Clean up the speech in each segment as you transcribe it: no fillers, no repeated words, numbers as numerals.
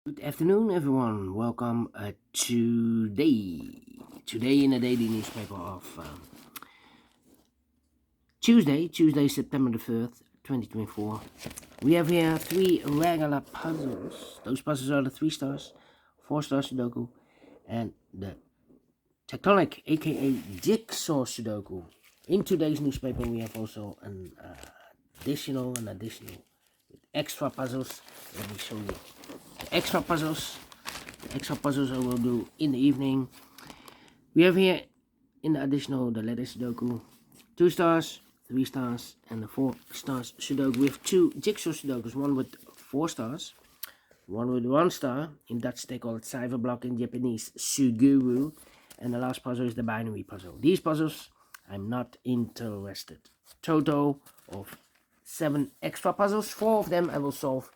Good afternoon, everyone. Welcome today in the daily newspaper of Tuesday, September the 3rd, 2024. We have here three regular puzzles. Those puzzles are the 3 stars, 4 stars Sudoku, and the tectonic, aka JigSaw Sudoku. In today's newspaper, we have also an additional extra puzzles. Let me show you the extra puzzles. The extra puzzles I will do in the evening. We have here in the additional the letter Sudoku, 2 stars, 3 stars, and the 4 stars Sudoku. We have two jigsaw Sudokus, one with 4 stars, one with 1 star. In Dutch they call it cyberblock, in Japanese Suguru, and the last puzzle is the binary puzzle. These puzzles I'm not interested. Total of 7 extra puzzles. 4 of them I will solve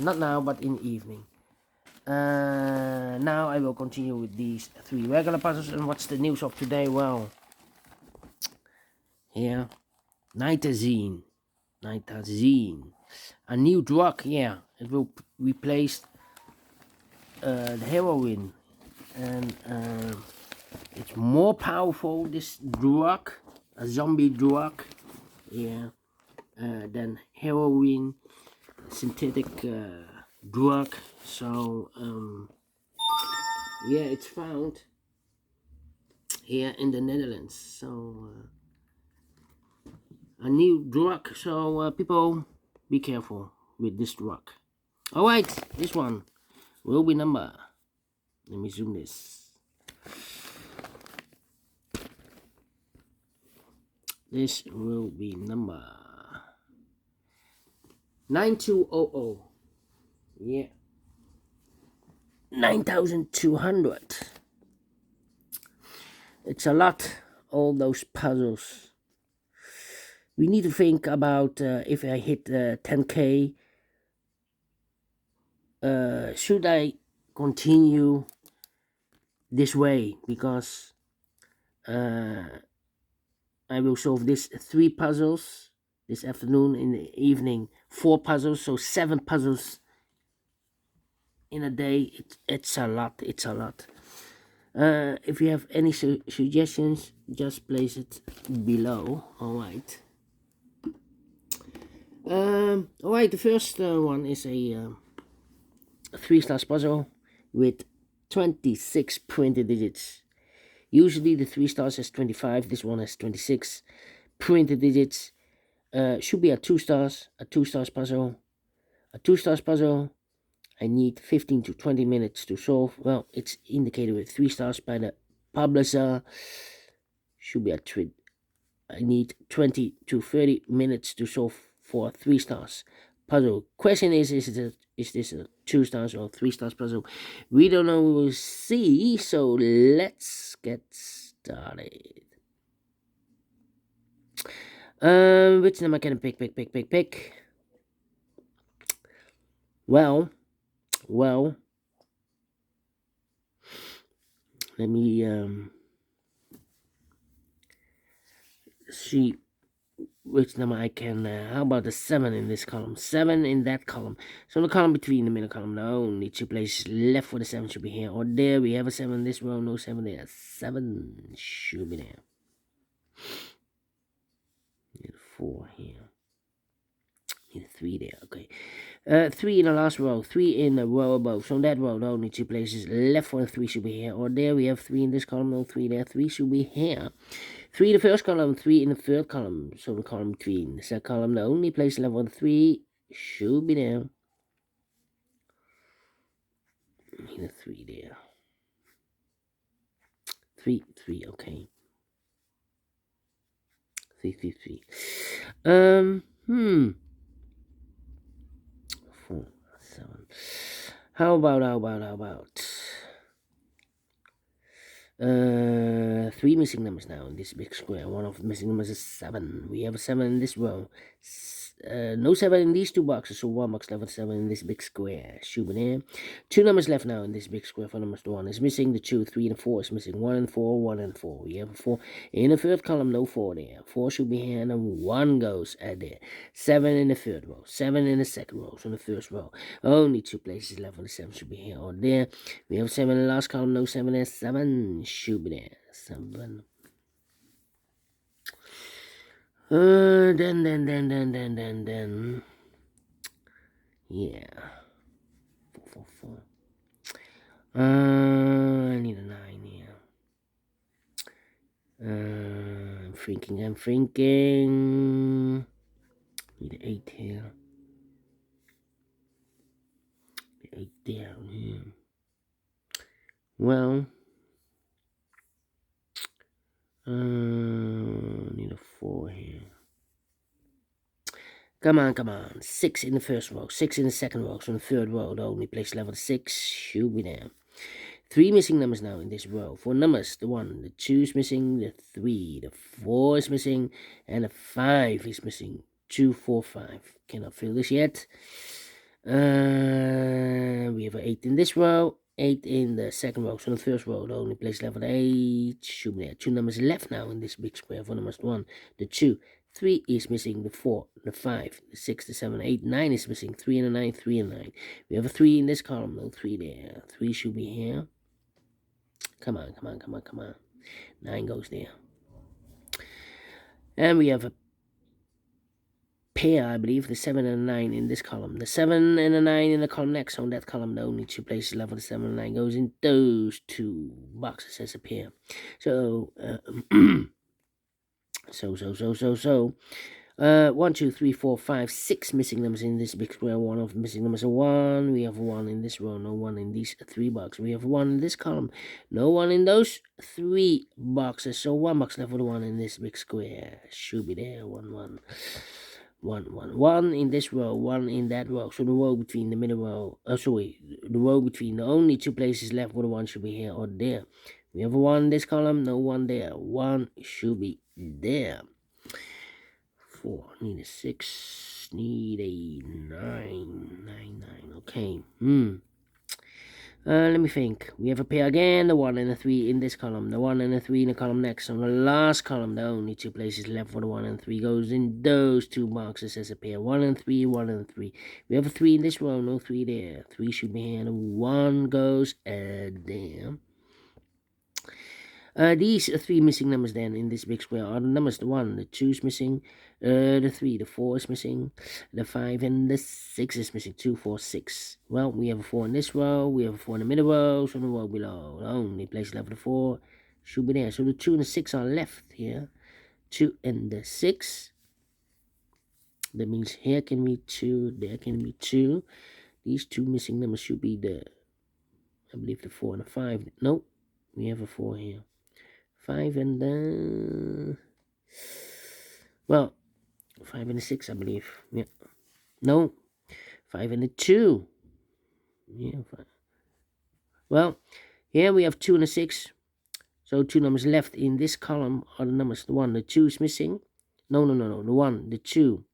not now but in the evening. Now I will continue with these 3 regular puzzles. And what's the news of today? Well, here, Nitazene, a new drug. Yeah, it will replace the heroin, and it's more powerful. This drug, a zombie drug, yeah, than heroin, synthetic drug. So yeah, it's found here in the Netherlands. So a new drug. So people, be careful with this drug. All right, this one will be number. Let me zoom this. This will be number 9200. Yeah, 9200. It's a lot, all those puzzles. We need to think about if I hit 10k, should I continue this way? Because I will solve this 3 puzzles this afternoon, in the evening 4 puzzles, so 7 puzzles in a day. It's a lot. If you have any suggestions, just place it below. All right. The first one is a 3 stars puzzle with 26 printed digits. Usually the 3 stars has 25. This one has 26 printed digits. Should be a 2 stars puzzle. A 2 stars puzzle I need 15 to 20 minutes to solve. Well, it's indicated with 3 stars by the publisher. Should be a I need 20 to 30 minutes to solve for 3 stars puzzle. Question is this a 2 stars or 3 stars puzzle? We don't know. We will see. So let's get started. Which number can I pick? Well, let me see which number I can. How about the 7 in this column? 7 in that column. So the column between the middle column, no, only 2 places left for the 7 should be here or there. We have a 7 in this row, no 7 there. 7 should be there. Need a 4 here. Need a 3 there. Okay. 3 in the last row, 3 in the row above. So in that row, no, only 2 places left for the 3 should be here or there. We have 3 in this column, no 3 there. 3 should be here. 3 in the first column, 3 in the third column. So the column between the second column, the only place left for the 3 should be there. Need a 3 there. 3, okay. 3. 4, 7. How about 3 missing numbers now in this big square. One of the missing numbers is 7. We have a 7 in this row. no 7 in these two boxes, so 1 box left with 7 in this big square. Shoot there. 2 numbers left now in this big square. For numbers 1 is missing, the 2, 3, and 4 is missing. 1 and 4, 1 and 4. We have a 4 in the third column, no 4 there. 4 should be here, and 1 goes at there. 7 in the third row, 7 in the second row, so in the first row. Only 2 places left, and the 7 should be here or there. We have 7 in the last column, no 7 there. 7 should be there. 7. Then. Yeah. 4, 4, 4. I need a 9 here. I'm thinking. Need an 8 here. The 8 down here. Well. Need a 4 here. Come on. 6 in the first row, 6 in the second row, so in the third row, the only place level 6 should be there. 3 missing numbers now in this row. 4 numbers, the 1, the 2 is missing, the 3, the 4 is missing, and the 5 is missing. 2, 4, 5. Cannot fill this yet. We have an 8 in this row, 8 in the second row, so in the first row, the only place level 8 should be there. 2 numbers left now in this big square. 4 numbers, the 1, the 2, 3 is missing, the 4, the 5, the 6, the 7, 8, 9 is missing, 3 and a 9, 3 and 9. We have a 3 in this column, no 3 there. 3 should be here. Come on. 9 goes there. And we have a pair, I believe, the 7 and the 9 in this column. The 7 and the 9 in the column next. So in that column, the only 2 places left with the 7 and 9 goes in those 2 boxes as a pair. So, 1, 2, 3, 4, 5, 6 missing numbers in this big square. 1 of missing numbers are 1. We have 1 in this row, no 1 in these 3 boxes. We have 1 in this column, no 1 in those 3 boxes. So 1 box left with 1 in this big square. Should be there. 1, 1. 1 in this row, 1 in that row. So the row between the middle row, the row between the only 2 places left with 1 should be here or there. We have 1 in this column, no 1 there. 1 should be there. 4, need a 6, need a 9, okay. Let me think. We have a pair again, the 1 and the 3 in this column, the 1 and the 3 in the column next. On the last column, the only 2 places left for the 1 and 3 goes in those 2 boxes as a pair. 1 and 3, 1 and 3. We have a 3 in this row, no 3 there. 3 should be here, and 1 goes there. These 3 missing numbers then in this big square are the numbers: the 1, the 2 is missing, the 3, the 4 is missing, the 5 and the 6 is missing. 2, 4, 6. Well, we have a 4 in this row, we have a 4 in the middle row, so the row below, the only place left for the 4 should be there. So the 2 and the 6 are left here. 2 and the 6. That means here can be 2, there can be 2. These 2 missing numbers should be the, I believe, the 4 and the 5. No, we have a 4 here. 5 and the, well, 5 and the 6, I believe. Yeah. No, 5 and the 2. Yeah, 5. Well, here we have 2 and a 6. So 2 numbers left in this column are the numbers: the 1, the 2 is missing. No. The 1, the 2,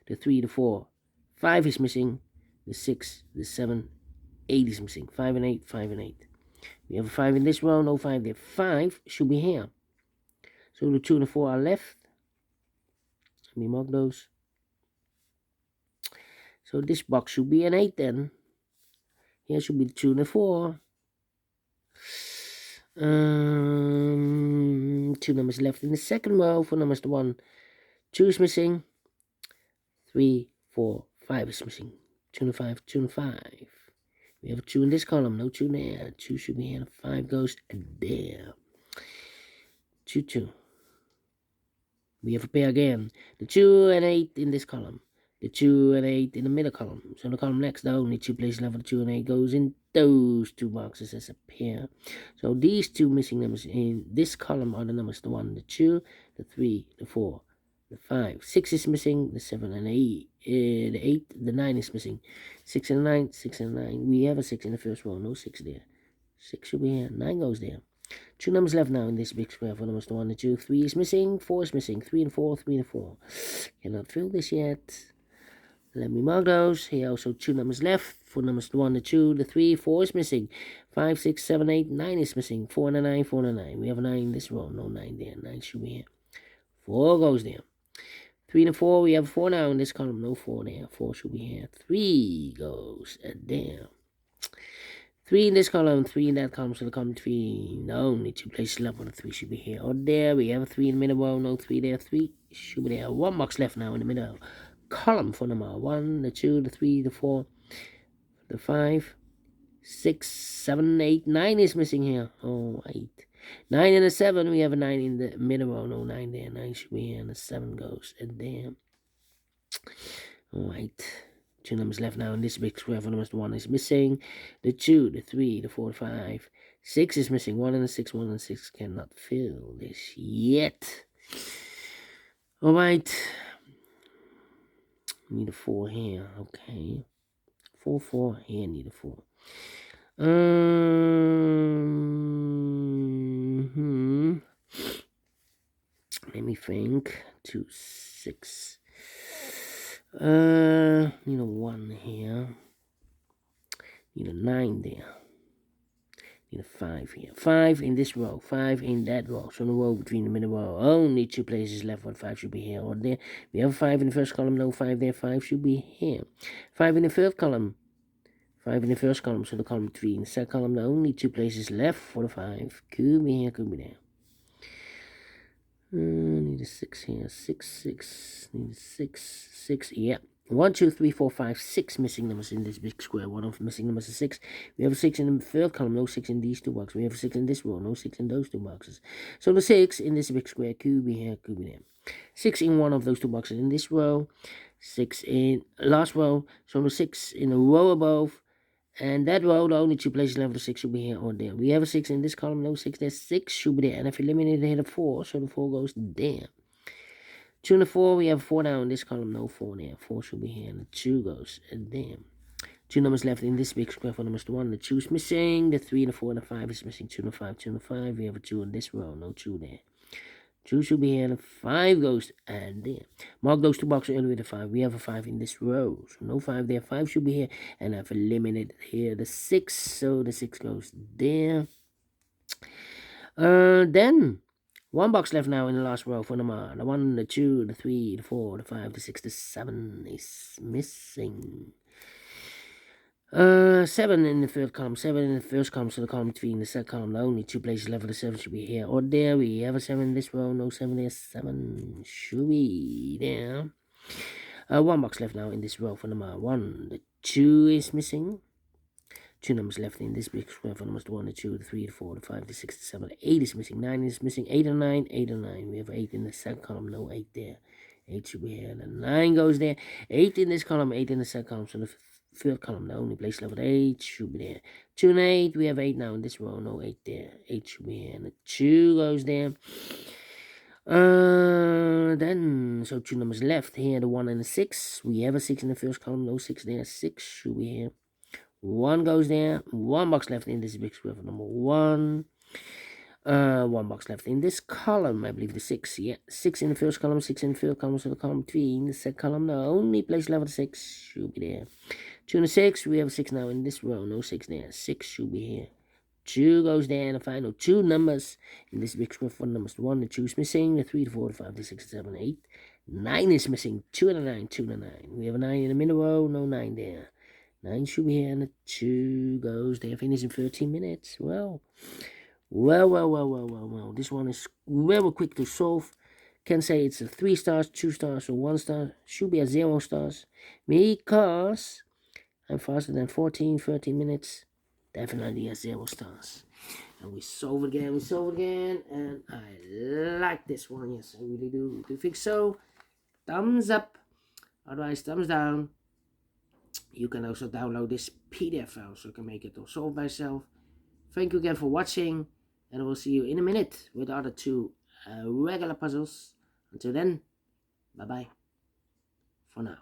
the 3, the 4, 5 is missing. The 6, the 7, 8 is missing. 5 and 8, 5 and 8. We have a 5 in this row, no 5 there. 5 should be here. So the 2 and the 4 are left. Let me mark those. So this box should be an 8 then. Here should be the 2 and the 4. 2 numbers left in the second row. 4 numbers, the 1, 2 is missing. 3, 4, 5 is missing. 2 and 5, 2 and 5. We have a 2 in this column, no 2 there. 2 should be here, and 5 goes there. 2, 2. We have a pair again. The 2 and 8 in this column. The 2 and 8 in the middle column. So the column next, the only 2 places left for the 2 and 8 goes in those 2 boxes as a pair. So these 2 missing numbers in this column are the numbers: the 1, the 2, the 3, the 4, the 5. 6 is missing. The 7 and 8. The 8, the 9 is missing. 6 and 9, 6 and 9. We have a 6 in the first row, no 6 there. 6 should be here, 9 goes there. 2 numbers left now in this big square. 4 numbers, the 1, the 2, 3 is missing. 4 is missing. 3 and 4, 3 and 4. Cannot fill this yet. Let me mark those. Here also 2 numbers left. 4 numbers, the 1, the 2, the 3, 4 is missing. 5, 6, 7, 8, 9 is missing. 4 and a 9, 4 and a 9. We have a 9 in this row. No 9 there. 9 should be here. 4 goes there. 3 and 4, we have 4 now in this column. No 4 there. 4 should be here. 3 goes there. 3 in this column, 3 in that column, so the column 3. No, only 2 places left, but the 3 should be here or there. We have a 3 in the middle row. No 3 there. 3 should be there. 1 box left now in the middle column for number 1, the 2, the 3, the 4, the 5, 6, 7, 8, 9 is missing here. Oh, 8. 9 and a 7, we have a 9 in the middle row. No 9 there. 9 should be here, and the 7 goes there. Alright. 2 numbers left now in this big square. For numbers, the 1 is missing. The 2, the 3, the 4, the 5. 6 is missing. 1 and a 6. 1 and 6 cannot fill this yet. Alright. Need a 4 here. Okay. 4, 4. Here, need a 4. Let me think. 2, 6. Need a 1 here. Need a 9 there. Need a 5 here. 5 in this row. 5 in that row. So the row between the middle row. Only 2 places left. 1, 5 should be here or there. We have a 5 in the first column. No 5 there. 5 should be here. 5 in the third column. 5 in the first column. So the column 3 in the second column. The only 2 places left for the 5. Could be here. Could be there. Need a 6 here. 6, 6. Need a 6. 6. Yeah. 1, 2, 3, 4, 5, 6 missing numbers in this big square. One of missing numbers is 6. We have a 6 in the third column. No 6 in these 2 boxes. We have a 6 in this row. No 6 in those 2 boxes. So the 6 in this big square. Could be here. Could be there. 6 in one of those 2 boxes in this row. 6 in last row. So the 6 in the row above. And that row, the only 2 places left, the 6 should be here or there. We have a 6 in this column, no 6 there. 6 should be there. And if you eliminate it, hit a 4, so the 4 goes there. 2 and the 4, we have 4 now in this column, no 4 there. 4 should be here, and the 2 goes there. 2 numbers left in this big square for numbers. The 1, the 2 is missing. The 3, the 4, and the 5 is missing. 2 and the 5, 2 and the 5. We have a 2 in this row, no 2 there. 2 should be here, and the 5 goes and there. Mark those 2 boxes earlier with the 5. We have a 5 in this row, so no 5 there. 5 should be here, and I've eliminated here the 6, so the 6 goes there. Then 1 box left now in the last row for number. The 1, the 2, the 3, the 4, the 5, the 6, the 7 is missing. 7 in the third column, 7 in the first column, so the column 3 in the second column. The only 2 places left for the 7 should be here or there. We have a 7 in this row, no 7 there. 7 should be there. 1 box left now in this row for number 1. The 2 is missing. 2 numbers left in this big square for numbers. The 1, the 2, the 3, the 4, the 5, the 6, the 7, the 8 is missing. 9 is missing. 8 and 9, 8 and 9. We have 8 in the second column, no 8 there. 8 should be here. The 9 goes there. 8 in this column, 8 in the second column, so the third column, the only place left 8 should be there. 2 and 8, we have 8 now in this row, no 8 there. 8 should be here, and the 2 goes there. Then, so 2 numbers left here, the 1 and the 6. We have a 6 in the first column, no 6 there. 6 should be here. 1 goes there. 1 box left in this big square for number 1. 1 box left in this column, I believe the 6. Yeah, 6 in the first column, 6 in the third column, so the column 3 in the second column. The only place left for the 6 should be there. 2 and the 6, we have a 6 now in this row, no 6 there. 6 should be here. 2 goes there, and the final 2 numbers in this big square for numbers. The 1, the 2 is missing. The 3, the 4, the 5, the 6, the 7, the 8. 9 is missing. 2 and a 9, 2 and a 9. We have a 9 in the middle row, no 9 there. 9 should be here, and the 2 goes there. Finish in 13 minutes. Well. This one is very quick to solve. Can say it's a 3 stars, 2 stars, or 1 star. Should be a 0 stars. Because I'm faster than 13 minutes. Definitely a 0 stars. And we solve again, and I like this one. Yes, I really do. Do you think so? Thumbs up. Otherwise, thumbs down. You can also download this PDF file so you can make it all solve by yourself. Thank you again for watching, and I will see you in a minute with the other 2 regular puzzles. Until then, bye bye for now.